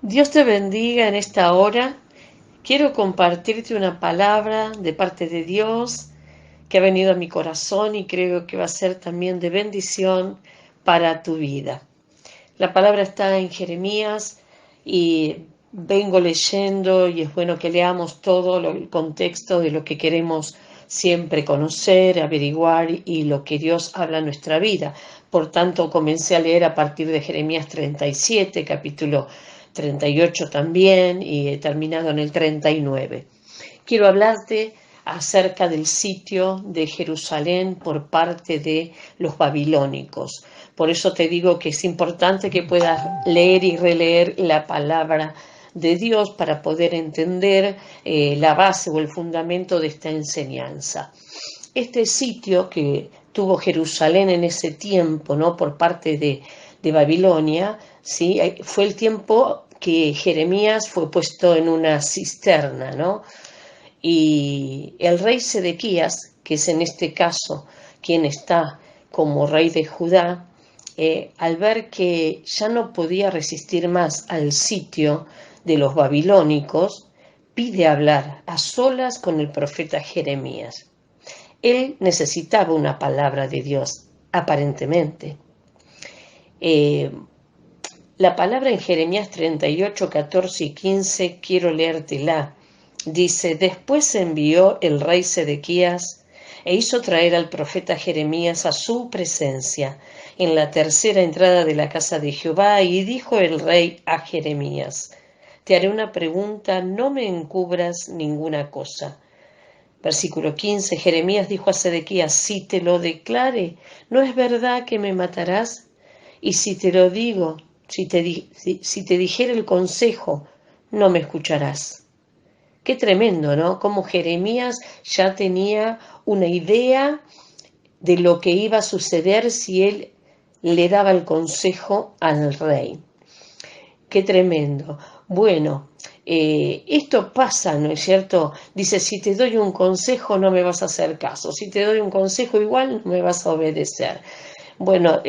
Dios te bendiga en esta hora. Quiero compartirte una palabra de parte de Dios que ha venido a mi corazón y creo que va a ser también de bendición para tu vida. La palabra está en Jeremías y vengo leyendo y es bueno que leamos todo el contexto de lo que queremos siempre conocer, averiguar y lo que Dios habla en nuestra vida. Por tanto, comencé a leer a partir de Jeremías 37, capítulo 38 también, y he terminado en el 39. Quiero hablarte acerca del sitio de Jerusalén por parte de los babilónicos. Por eso te digo que es importante que puedas leer y releer la palabra de Dios para poder entender la base o el fundamento de esta enseñanza. Este sitio que tuvo Jerusalén en ese tiempo, ¿no? Por parte de Babilonia, ¿sí? Fue el tiempo que Jeremías fue puesto en una cisterna, ¿no? Y el rey Sedequías, que es en este caso quien está como rey de Judá, al ver que ya no podía resistir más al sitio de los babilónicos, pide hablar a solas con el profeta Jeremías. Él necesitaba una palabra de Dios, aparentemente. Eh, la palabra en Jeremías 38, 14 y 15, quiero leértela. Dice: Después envió el rey Sedequías e hizo traer al profeta Jeremías a su presencia en la tercera entrada de la casa de Jehová, y dijo el rey a Jeremías: Te haré una pregunta, no me encubras ninguna cosa. Versículo 15, Jeremías dijo a Sedequías: Si te lo declare, ¿no es verdad que me matarás? Y si te lo digo, si te dijere el consejo, no me escucharás. Qué tremendo, ¿no? Como Jeremías ya tenía una idea de lo que iba a suceder si él le daba el consejo al rey. Qué tremendo. Bueno, esto pasa, ¿no es cierto? Dice: si te doy un consejo no me vas a hacer caso, si te doy un consejo igual no me vas a obedecer. Bueno,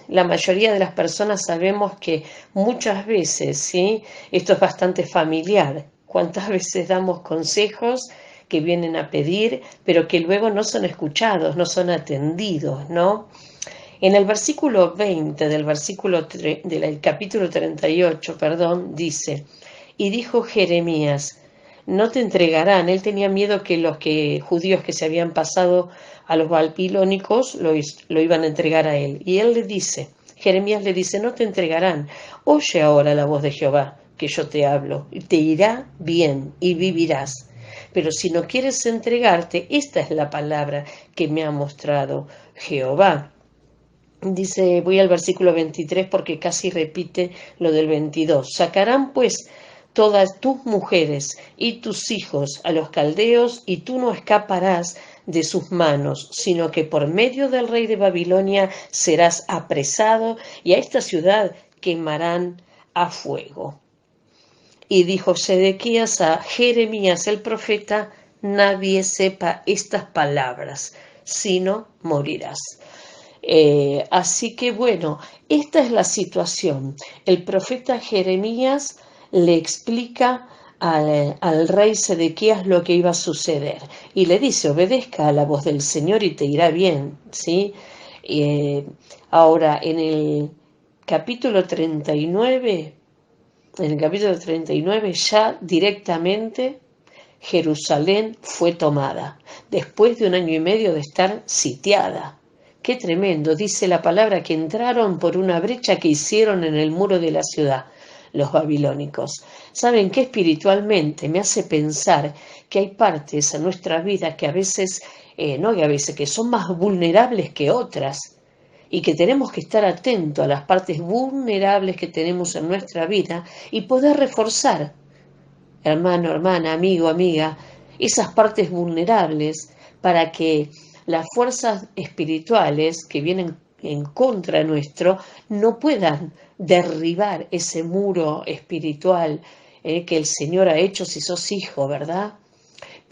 la mayoría de las personas sabemos que muchas veces, ¿sí? Esto es bastante familiar. ¿Cuántas veces damos consejos que vienen a pedir, pero que luego no son escuchados, no son atendidos, ¿no? En el versículo 20 del capítulo 38, perdón, dice: Y dijo Jeremías, no te entregarán. Él tenía miedo que los judíos que se habían pasado a los babilónicos lo iban a entregar a él. Y él le dice, Jeremías le dice: no te entregarán. Oye ahora la voz de Jehová, que yo te hablo, y te irá bien y vivirás. Pero si no quieres entregarte, esta es la palabra que me ha mostrado Jehová. Dice, voy al versículo 23 porque casi repite lo del 22. Sacarán pues todas tus mujeres y tus hijos a los caldeos, y tú no escaparás de sus manos, sino que por medio del rey de Babilonia serás apresado, y a esta ciudad quemarán a fuego. Y dijo Sedequías a Jeremías el profeta: nadie sepa estas palabras, sino morirás. Así que bueno, esta es la situación. El profeta Jeremías le explica al rey Sedequías lo que iba a suceder y le dice: obedezca a la voz del Señor y te irá bien, ¿sí? Eh, Ahora, capítulo 39, en el capítulo 39 ya directamente Jerusalén fue tomada, después de 1 año y medio de estar sitiada. Qué tremendo, dice la palabra, que entraron por una brecha que hicieron en el muro de la ciudad los babilónicos. ¿Saben qué? Espiritualmente me hace pensar que hay partes en nuestra vida que a veces, que son más vulnerables que otras, y que tenemos que estar atentos a las partes vulnerables que tenemos en nuestra vida y poder reforzar, hermano, hermana, amigo, amiga, esas partes vulnerables para que las fuerzas espirituales que vienen en contra nuestro no puedan derribar ese muro espiritual que el Señor ha hecho si sos hijo, ¿verdad?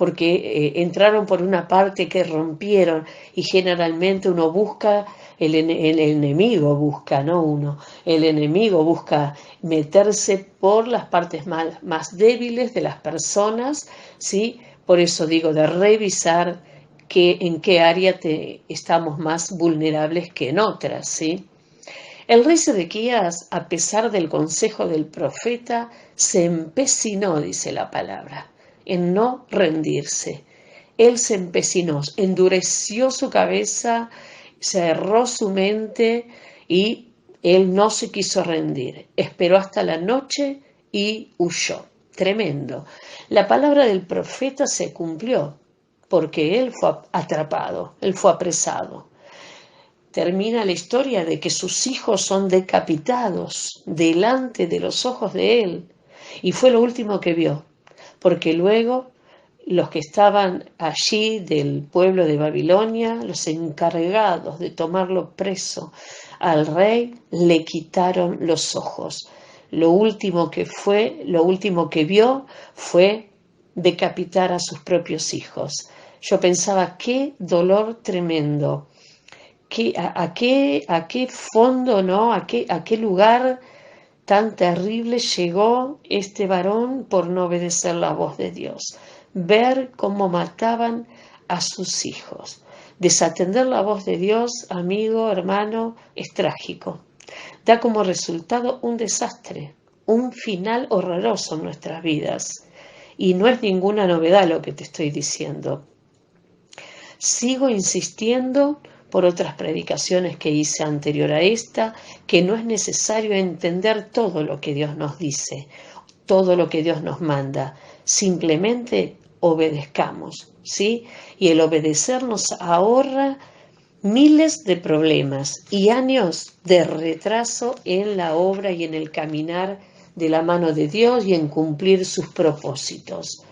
porque entraron por una parte que rompieron, y generalmente uno busca, el enemigo busca, no uno, el enemigo busca meterse por las partes más débiles de las personas, ¿sí? Por eso digo de revisar en qué área estamos más vulnerables que en otras, ¿sí? El rey Sedequías, a pesar del consejo del profeta, se empecinó, dice la palabra, en no rendirse. Él se empecinó, endureció su cabeza, cerró su mente y él no se quiso rendir. Esperó hasta la noche y huyó. Tremendo. La palabra del profeta se cumplió porque él fue atrapado, él fue apresado. Termina la historia de que sus hijos son decapitados delante de los ojos de él. Y fue lo último que vio, porque luego los que estaban allí del pueblo de Babilonia, los encargados de tomarlo preso al rey, le quitaron los ojos. Lo último que vio fue decapitar a sus propios hijos. Yo pensaba, qué dolor tremendo. ¿A qué fondo, ¿no? ¿A qué lugar tan terrible llegó este varón por no obedecer la voz de Dios? Ver cómo mataban a sus hijos. Desatender la voz de Dios, amigo, hermano, es trágico. Da como resultado un desastre, un final horroroso en nuestras vidas. Y no es ninguna novedad lo que te estoy diciendo. Sigo insistiendo por otras predicaciones que hice anterior a esta, que no es necesario entender todo lo que Dios nos dice, todo lo que Dios nos manda, simplemente obedezcamos, ¿sí? Y el obedecer nos ahorra miles de problemas y años de retraso en la obra y en el caminar de la mano de Dios y en cumplir sus propósitos.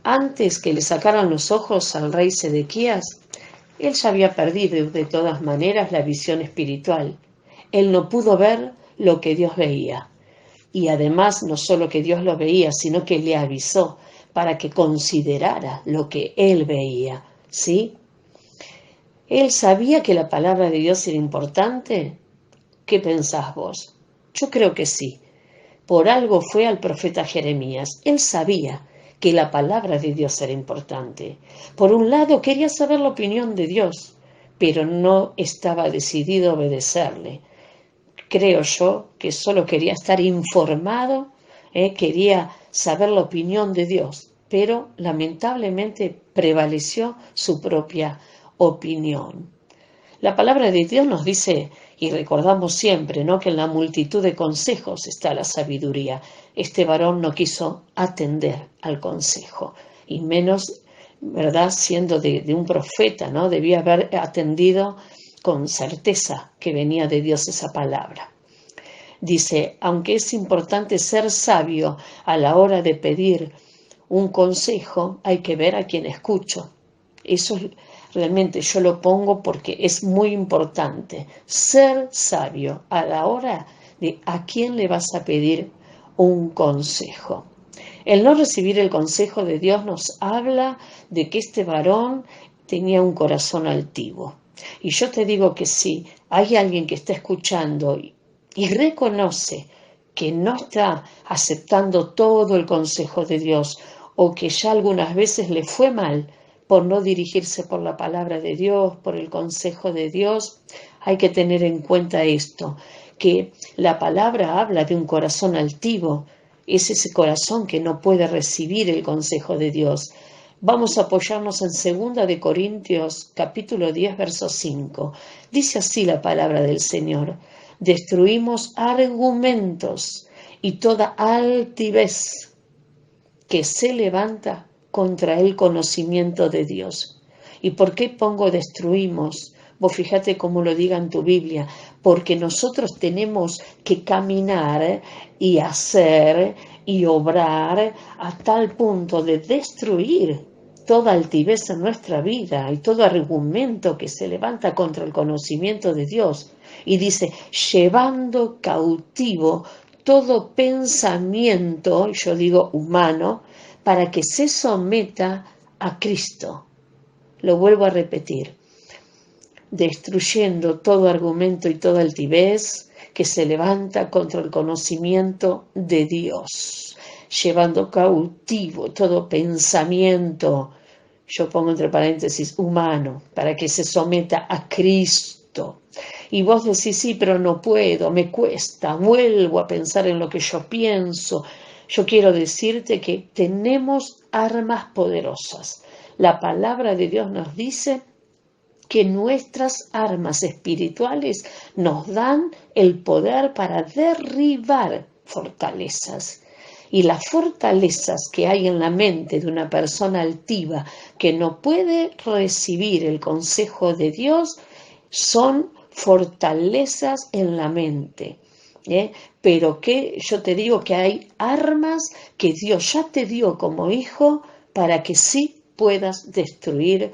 Antes que le sacaran los ojos al rey Sedequías, él ya había perdido de todas maneras la visión espiritual. Él no pudo ver lo que Dios veía. Y además no solo que Dios lo veía, sino que le avisó para que considerara lo que él veía, ¿sí? ¿Él sabía que la palabra de Dios era importante? ¿Qué pensás vos? Yo creo que sí. Por algo fue al profeta Jeremías. Él sabía que la palabra de Dios era importante. Por un lado, quería saber la opinión de Dios, pero no estaba decidido a obedecerle. Creo yo que solo quería estar informado, quería saber la opinión de Dios, pero lamentablemente prevaleció su propia opinión. La palabra de Dios nos dice, y recordamos siempre, ¿no?, que en la multitud de consejos está la sabiduría. Este varón no quiso atender al consejo, y menos, ¿verdad?, siendo de un profeta, ¿no? Debía haber atendido con certeza que venía de Dios esa palabra. Dice, aunque es importante ser sabio a la hora de pedir un consejo, hay que ver a quién escucho. Eso realmente yo lo pongo porque es muy importante. Ser sabio a la hora de a quién le vas a pedir un consejo. El no recibir el consejo de Dios nos habla de que este varón tenía un corazón altivo. Y yo te digo que si hay alguien que está escuchando y reconoce que no está aceptando todo el consejo de Dios, o que ya algunas veces le fue mal por no dirigirse por la palabra de Dios, por el consejo de Dios, hay que tener en cuenta esto, que la palabra habla de un corazón altivo, es ese corazón que no puede recibir el consejo de Dios. Vamos a apoyarnos en 2 de Corintios, capítulo 10, verso 5. Dice así la palabra del Señor: destruimos argumentos y toda altivez que se levanta contra el conocimiento de Dios. ¿Y por qué pongo destruimos? Vos fíjate cómo lo diga en tu Biblia, porque nosotros tenemos que caminar y hacer y obrar a tal punto de destruir toda altivez en nuestra vida y todo argumento que se levanta contra el conocimiento de Dios. Y dice, llevando cautivo todo pensamiento, yo digo humano, para que se someta a Cristo. Lo vuelvo a repetir, destruyendo todo argumento y toda altivez que se levanta contra el conocimiento de Dios, llevando cautivo todo pensamiento, yo pongo entre paréntesis, humano, para que se someta a Cristo. Y vos decís, sí, pero no puedo, me cuesta, vuelvo a pensar en lo que yo pienso. Yo quiero decirte que tenemos armas poderosas. La palabra de Dios nos dice que nuestras armas espirituales nos dan el poder para derribar fortalezas. Y las fortalezas que hay en la mente de una persona altiva que no puede recibir el consejo de Dios son fortalezas en la mente. Pero que yo te digo que hay armas que Dios ya te dio como hijo para que sí puedas destruir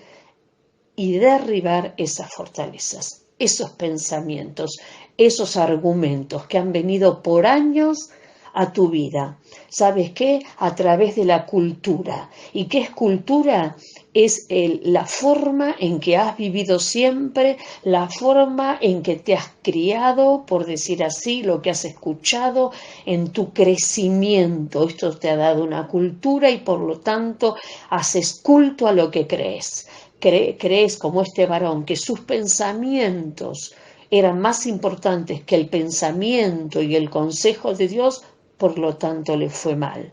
y derribar esas fortalezas, esos pensamientos, esos argumentos que han venido por años a tu vida. ¿Sabes qué? A través de la cultura. ¿Y qué es cultura? Es la forma en que has vivido siempre, la forma en que te has criado, por decir así, lo que has escuchado en tu crecimiento. Esto te ha dado una cultura y por lo tanto haces culto a lo que crees. Crees como este varón que sus pensamientos eran más importantes que el pensamiento y el consejo de Dios, por lo tanto le fue mal.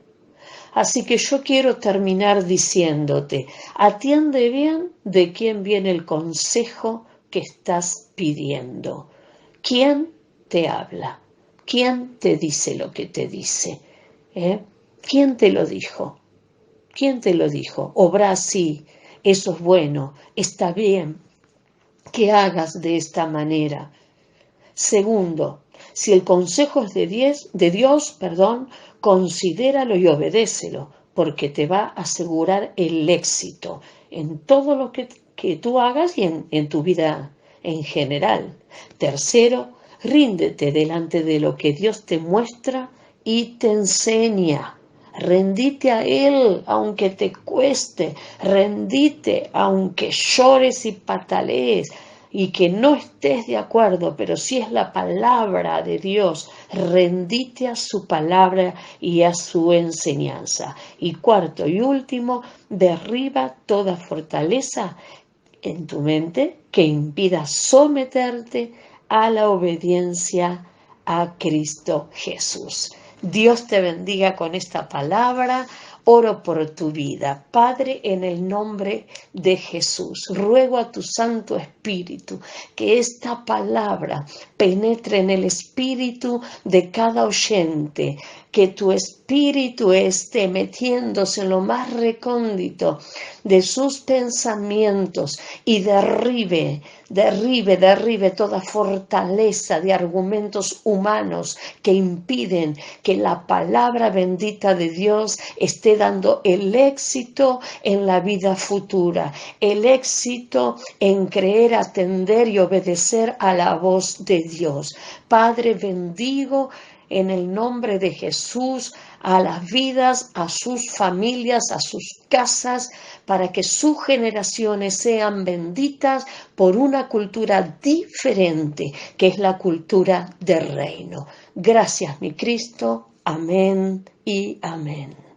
Así que yo quiero terminar diciéndote, atiende bien de quién viene el consejo que estás pidiendo. ¿Quién te habla? ¿Quién te dice lo que te dice? ¿Quién te lo dijo? ¿Quién te lo dijo? Obra así, eso es bueno, está bien que hagas de esta manera. Segundo, si el consejo es de Dios, considéralo y obedécelo, porque te va a asegurar el éxito en todo lo que tú hagas y en tu vida en general. Tercero, ríndete delante de lo que Dios te muestra y te enseña. Rendite a Él aunque te cueste, rendite aunque llores y patalees y que no estés de acuerdo, pero si es la palabra de Dios, rendite a su palabra y a su enseñanza. Y cuarto y último, derriba toda fortaleza en tu mente que impida someterte a la obediencia a Cristo Jesús. Dios te bendiga con esta palabra. Oro por tu vida. Padre, en el nombre de Jesús, ruego a tu Santo Espíritu que esta palabra penetre en el espíritu de cada oyente, que tu espíritu esté metiéndose en lo más recóndito de sus pensamientos y derribe toda fortaleza de argumentos humanos que impiden que la palabra bendita de Dios esté dando el éxito en la vida futura, el éxito en creer, atender y obedecer a la voz de Dios. Padre, bendigo en el nombre de Jesús a las vidas, a sus familias, a sus casas, para que sus generaciones sean benditas por una cultura diferente, que es la cultura del reino. Gracias, mi Cristo. Amén y amén.